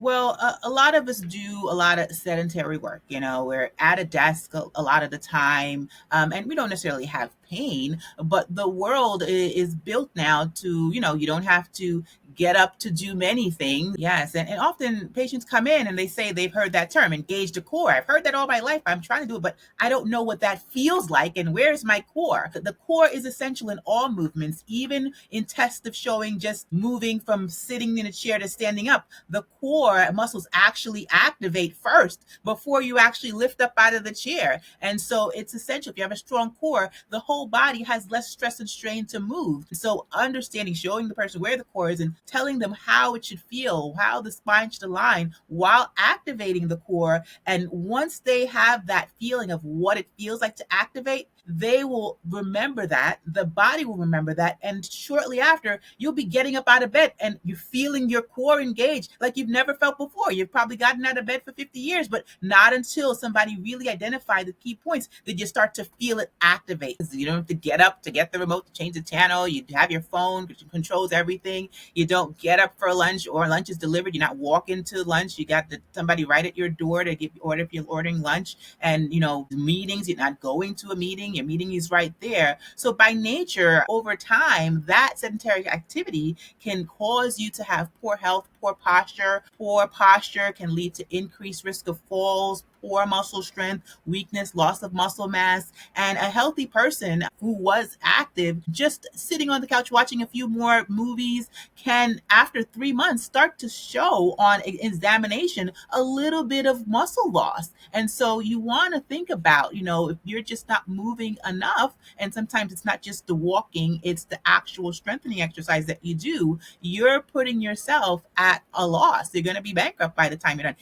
Well, a lot of us do a lot of sedentary work. We're at a desk a lot of the time, and we don't necessarily have pain, but the world is built now to, you don't have to get up to do many things. Yes. And often patients come in and they say they've heard that term, engage the core. I've heard that all my life. I'm trying to do it, but I don't know what that feels like. And where's my core? The core is essential in all movements, even in tests of showing just moving from sitting in a chair to standing up. The core muscles actually activate first before you actually lift up out of the chair. And so it's essential. If you have a strong core, the whole body has less stress and strain to move. So understanding, showing the person where the core is and telling them how it should feel, how the spine should align while activating the core. And once they have that feeling of what it feels like to activate, they will remember that. The body will remember that. And shortly after, you'll be getting up out of bed and you're feeling your core engaged like you've never felt before. You've probably gotten out of bed for 50 years, but not until somebody really identified the key points did you start to feel it activate. You don't have to get up to get the remote to change the channel. You have your phone, which controls everything. You don't get up for lunch or lunch is delivered. You're not walking to lunch. You got somebody right at your door to give order if you're ordering lunch. And, meetings, you're not going to a meeting. Your meeting is right there. So by nature, over time, that sedentary activity can cause you to have poor health, poor posture. Poor posture can lead to increased risk of falls, poor muscle strength, weakness, loss of muscle mass. And a healthy person who was active, just sitting on the couch watching a few more movies, can, after 3 months, start to show on examination a little bit of muscle loss. And so you want to think about, if you're just not moving enough, and sometimes it's not just the walking, it's the actual strengthening exercise that you do, you're putting yourself at a loss. You're going to be bankrupt by the time you're done.